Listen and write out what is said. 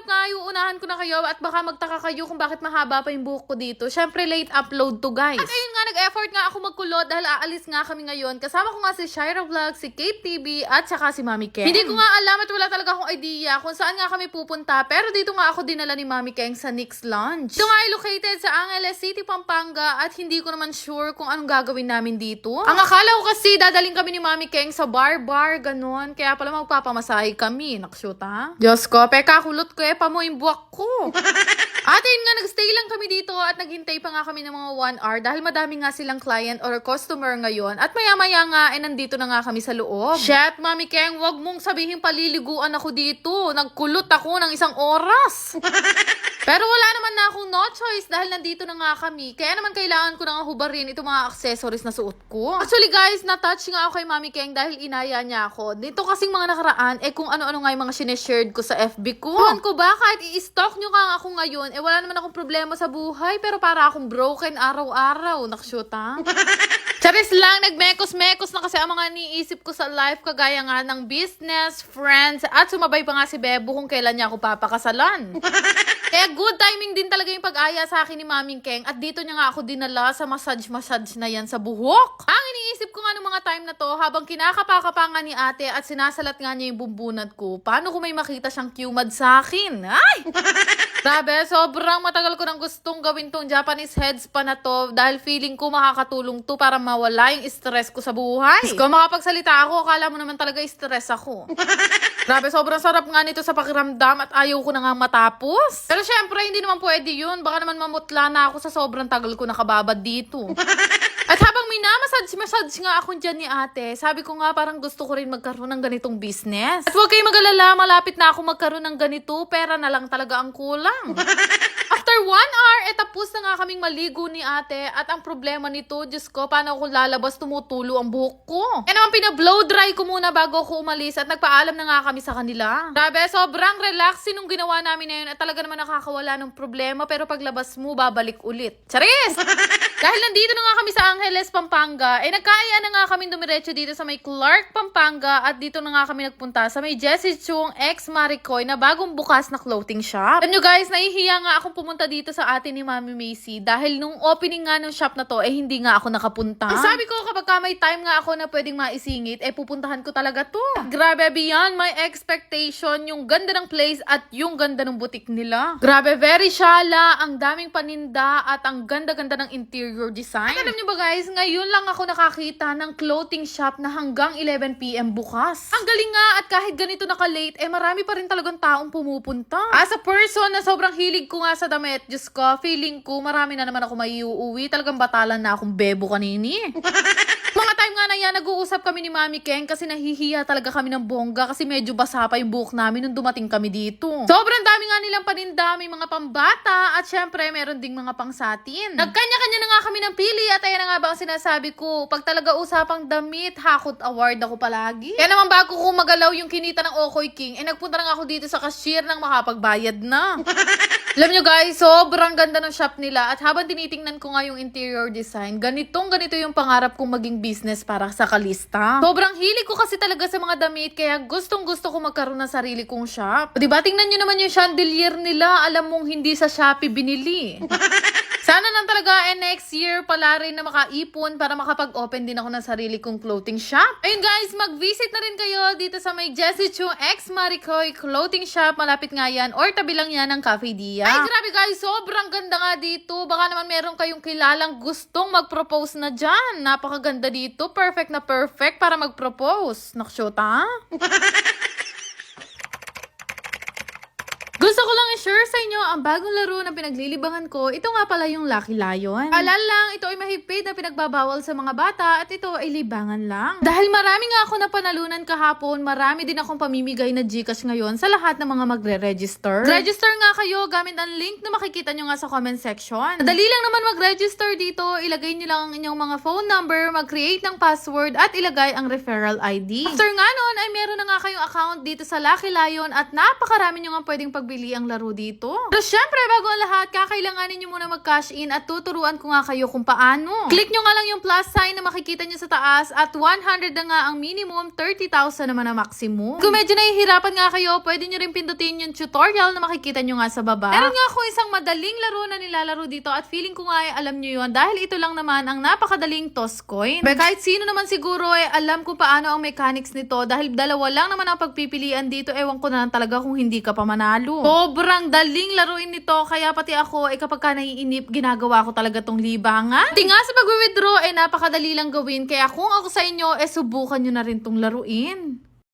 nga, iuunahan ko na kayo at baka magtaka kayo kung bakit mahaba pa yung buhok ko dito. Syempre, late upload to, guys. At ayun nga, nag-effort nga ako magkulot dahil aalis nga kami ngayon. Kasama ko nga si Shira Vlog, si Kate TV, at saka si Mami Keng. Hindi ko nga alam at wala talaga akong idea kung saan nga kami pupunta. Pero dito nga ako dinala ni Mami Keng sa Nick's Lounge. Ito nga ay located sa Angeles City, Pampanga, at hindi ko naman sure kung anong gagawin namin dito. Ang akala ko kasi dadaling kami ni Mami Keng sa bar, ganon. Kaya pala magpapamasahe kami. Nakshoot, ha? Diyos ko, peka kulot ko pamo yung buwak ko. At yun nga, nagstay lang kami dito at naghintay pa nga kami ng mga 1 hour dahil madami nga silang client or customer ngayon. At maya-maya nga, nandito na nga kami sa loob. Shit, Mami Keng, wag mong sabihin paliliguan ako dito. Nagkulot ako ng 1 oras. Pero wala naman na akong no choice dahil nandito na nga kami. Kaya naman kailangan ko na nga hubarin itong mga accessories na suot ko. Actually guys, na-touch nga ako kay Mami Keng dahil inaya niya ako. Dito kasing mga nakaraan, kung ano-ano nga yung mga sineshared ko sa FB ko. Ewan ko ba, kahit i-stalk nyo ka ako ngayon, wala naman akong problema sa buhay, pero para akong broken araw-araw. Nakshoot, ha? Charis lang, nagmekos-mekos na kasi ang mga niisip ko sa life, kagaya nga ng business, friends, at sumabay pa nga si Bebo kung kailan niya ako papakasalan. Kaya good timing din talaga yung pag-aya sa akin ni Maming Keng at dito niya nga ako dinala sa massage na yan sa buhok. Ang iniisip ko nga nung mga time na to, habang kinakapakapa nga ni ate at sinasalat nga niya yung bumbunat ko, paano kung may makita siyang QMAD sa akin? Ay! Grabe, sobrang matagal ko nang gustong gawin tong Japanese heads pa na to dahil feeling ko makakatulong to para mawala yung stress ko sa buhay. Kung makapagsalita ako, akala mo naman talaga stress ako. Grabe, sobrang sarap nga nito sa pakiramdam at ayaw ko na nga matapos. Pero syempre, hindi naman pwede yun. Baka naman mamutla na ako sa sobrang tagal ko nakababad dito. At habang minamassage nga ako dyan ni ate, sabi ko nga parang gusto ko rin magkaroon ng ganitong business. At huwag kayong mag-alala, malapit na ako magkaroon ng ganito, pera na lang talaga ang kulang. After 1 hour, tapos na nga kaming maligo ni ate at ang problema nito, Diyos ko, paano ako lalabas, tumutulo ang buhok ko. Kaya naman pina-blow dry ko muna bago ako umalis at nagpaalam na nga kami sa kanila. Grabe, sobrang relaxing nung ginawa namin na yun at talaga naman nakakawala ng problema pero paglabas mo, babalik ulit. Charis! Dahil nandito na nga kami sa Angeles, Pampanga, nagkaya na nga kami dumiretso dito sa may Clark, Pampanga at dito na nga kami nagpunta sa may Jessie Chung X Maricoy na bagong bukas na clothing shop. Alam nyo guys, nahihiya nga akong pumunta dito sa atin ni Mami Macy dahil nung opening nga ng shop na to, hindi nga ako nakapunta. Ang sabi ko, kapag may time nga ako na pwedeng maisingit, pupuntahan ko talaga to. Grabe, beyond my expectation, yung ganda ng place at yung ganda ng boutique nila. Grabe, very shala, ang daming paninda at ang ganda-ganda ng interior design. At alam nyo ba guys, ngayon lang ako nakakita ng clothing shop na hanggang 11 PM bukas. Ang galing nga at kahit ganito naka-late, marami pa rin talagang taong pumupunta. As a person na sobrang hilig ko nga sa damit, Diyos ko, feeling ko marami na naman ako maiuuwi. Talagang batalan na akong bebo kanini. Mga time nga na yan, nag-uusap kami ni Mami Keng kasi nahihiya talaga kami ng bongga kasi medyo basa pa yung buhok namin nung dumating kami dito. Sobrang dami nga nilang paninda, may mga pambata at syempre meron ding mga pangsatin. Nagkanya-kanya na nga kami ng pili at ayan na nga ba ang sinasabi ko, pag talaga usapang damit, hakot award ako palagi. Kaya naman bago ko magalaw yung kinita ng Okoy King, nagpunta na nga ako dito sa cashier nang makapagbayad na. Alam nyo guys, sobrang ganda ng shop nila at habang tinitingnan ko nga yung interior design, ganito yung pangarap kong maging business para sa Kalista. Sobrang hilig ko kasi talaga sa mga damit kaya gustong-gusto ko magkaroon ng sarili kong shop. Diba, tingnan nyo naman yung chandelier nila, alam mong hindi sa Shopee binili. Sana lang talaga next year pala rin na makaipon para makapag-open din ako ng sarili kong clothing shop. Ayun guys, mag-visit na rin kayo dito sa may Jessie Chung X Maricoy clothing shop. Malapit nga yan or tabi lang yan ng Cafe Dia. Ay grabe guys, sobrang ganda nga dito. Baka naman meron kayong kilalang gustong mag-propose na dyan. Napakaganda dito. Perfect na perfect para mag-propose. Nakshoot, ha? Gusto ko lang i-share sa inyo ang bagong laro na pinaglilibangan ko. Ito nga pala yung Lucky Lion. Alala lang, ito ay mahigpit na pinagbabawal sa mga bata at ito ay libangan lang. Dahil marami nga ako napanalunan kahapon, marami din akong pamimigay na Gcash ngayon sa lahat ng mga magre-register. Register nga kayo gamit ang link na makikita nyo nga sa comment section. Madali lang naman mag-register dito. Ilagay nyo lang ang inyong mga phone number, mag-create ng password at ilagay ang referral ID. After nga nun ay meron na nga kayong account dito sa Lucky Lion at napakarami nyo nga pwedeng pag magbili ang laro dito. Pero syempre, bago ang lahat, kakailanganin nyo muna mag-cash in at tuturuan ko nga kayo kung paano. Click nyo nga lang yung plus sign na makikita nyo sa taas at 100 na nga ang minimum, 30,000 naman ang maximum. Kung medyo nahihirapan nga kayo, pwede nyo rin pindutin yung tutorial na makikita nyo nga sa baba. Meron nga ako isang madaling laro na nilalaro dito at feeling ko nga alam nyo yun dahil ito lang naman ang napakadaling toss coin. Pero kahit sino naman siguro alam kung paano ang mechanics nito dahil dalawa lang naman ang pagpipilian dito, ewan ko na lang talaga kung hindi ka pa manalo. Sobrang daling laruin nito kaya pati ako kapag ka naiinip, ginagawa ko talaga tong libangan. Di nga sa pag-withdraw napakadali lang gawin kaya kung ako sa inyo subukan nyo na rin tong laruin.